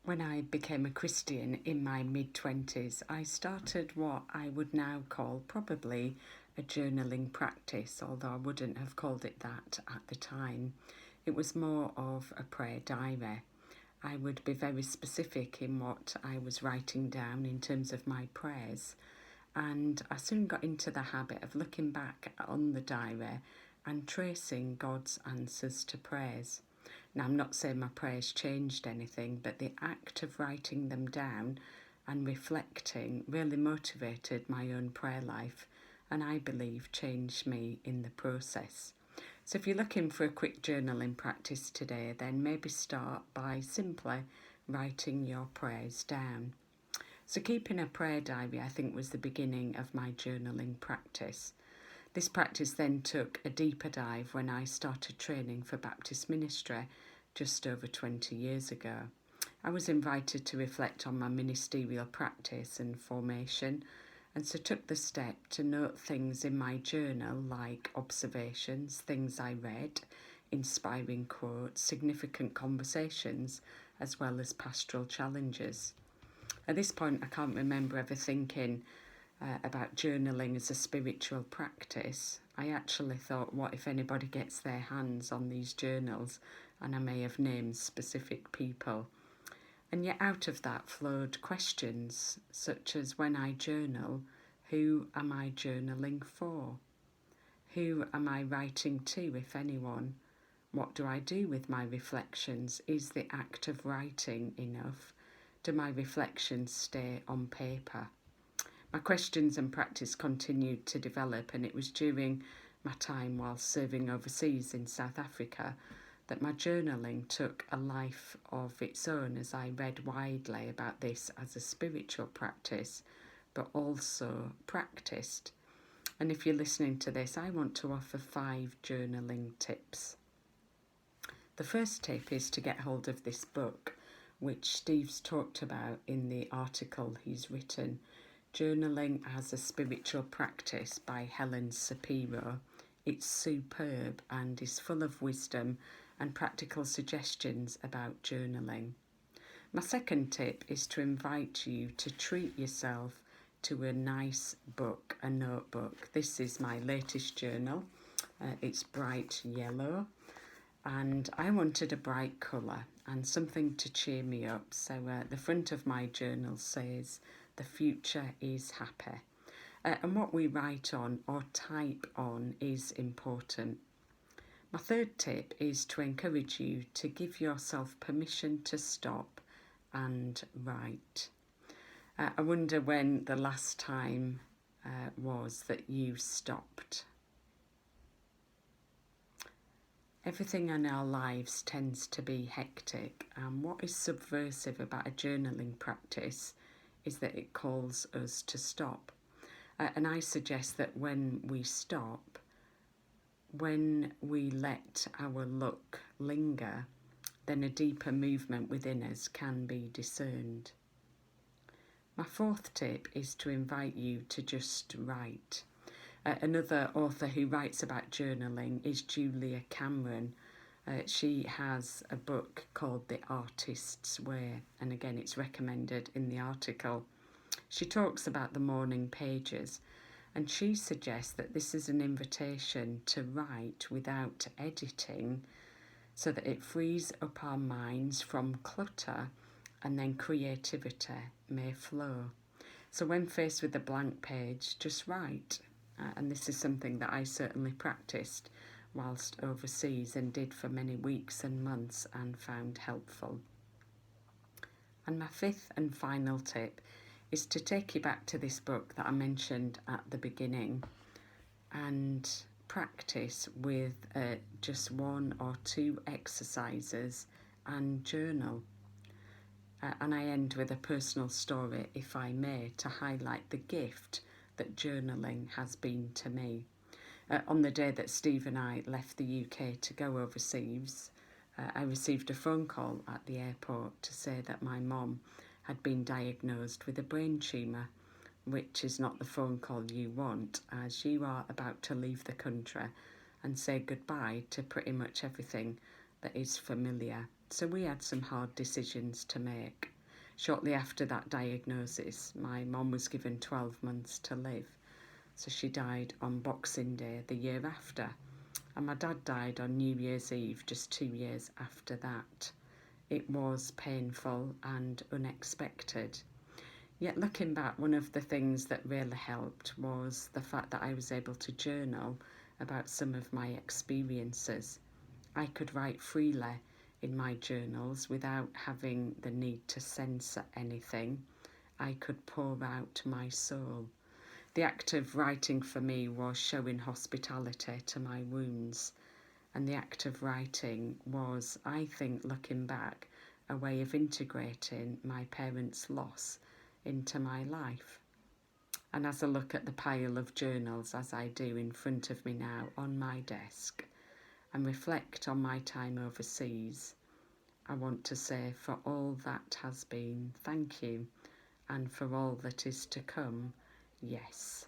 When I became a Christian in my mid-20s, I started what I would now call probably a journaling practice, although I wouldn't have called it that at the time. It was more of a prayer diary. I would be very specific in what I was writing down in terms of my prayers, and I soon got into the habit of looking back on the diary and tracing God's answers to prayers. Now, I'm not saying my prayers changed anything, but the act of writing them down and reflecting really motivated my own prayer life, and I believe changed me in the process. So if you're looking for a quick journaling practice today, then maybe start by simply writing your prayers down. So keeping a prayer diary, I think, was the beginning of my journaling practice. This practice then took a deeper dive when I started training for Baptist ministry just over 20 years ago. I was invited to reflect on my ministerial practice and formation, and so took the step to note things in my journal like observations, things I read, inspiring quotes, significant conversations, as well as pastoral challenges. At this point, I can't remember ever thinking about journaling as a spiritual practice. I actually thought, what if anybody gets their hands on these journals? And I may have named specific people. And yet out of that flowed questions such as, when I journal, who am I journaling for? Who am I writing to, if anyone? What do I do with my reflections? Is the act of writing enough? Do my reflections stay on paper? My questions and practice continued to develop, and it was during my time while serving overseas in South Africa that my journaling took a life of its own, as I read widely about this as a spiritual practice, but also practiced. And if you're listening to this, I want to offer 5 journaling tips. The first tip is to get hold of this book, which Steve's talked about in the article he's written, Journaling as a Spiritual Practice by Helen Sapiro. It's superb and is full of wisdom and practical suggestions about journaling. My second tip is to invite you to treat yourself to a nice book, a notebook. This is my latest journal. It's bright yellow, and I wanted a bright colour and something to cheer me up. So the front of my journal says, "The future is happy." And what we write on or type on is important. My third tip is to encourage you to give yourself permission to stop and write. I wonder when the last time was that you stopped. Everything in our lives tends to be hectic, and what is subversive about a journaling practice is that it calls us to stop. And I suggest that when we stop, when we let our look linger, then a deeper movement within us can be discerned. My fourth tip is to invite you to just write. Another author who writes about journaling is Julia Cameron. She has a book called The Artist's Way, and again it's recommended in the article. She talks about the morning pages, and she suggests that this is an invitation to write without editing, so that it frees up our minds from clutter, and then creativity may flow. So when faced with a blank page, just write. And this is something that I certainly practiced whilst overseas and did for many weeks and months and found helpful. And my fifth and final tip is to take you back to this book that I mentioned at the beginning and practice with just 1 or 2 exercises and journal. And I end with a personal story, if I may, to highlight the gift that journaling has been to me. On the day that Steve and I left the UK to go overseas, I received a phone call at the airport to say that my mum had been diagnosed with a brain tumour, which is not the phone call you want, as you are about to leave the country and say goodbye to pretty much everything that is familiar. So we had some hard decisions to make. Shortly after that diagnosis, my mum was given 12 months to live. So she died on Boxing Day the year after. And my dad died on New Year's Eve, just 2 years after that. It was painful and unexpected. Yet looking back, one of the things that really helped was the fact that I was able to journal about some of my experiences. I could write freely in my journals without having the need to censor anything. I could pour out my soul. The act of writing for me was showing hospitality to my wounds, and the act of writing was, I think, looking back, a way of integrating my parents' loss into my life. And as I look at the pile of journals, as I do in front of me now on my desk, and reflect on my time overseas, I want to say, for all that has been, thank you, and for all that is to come, yes.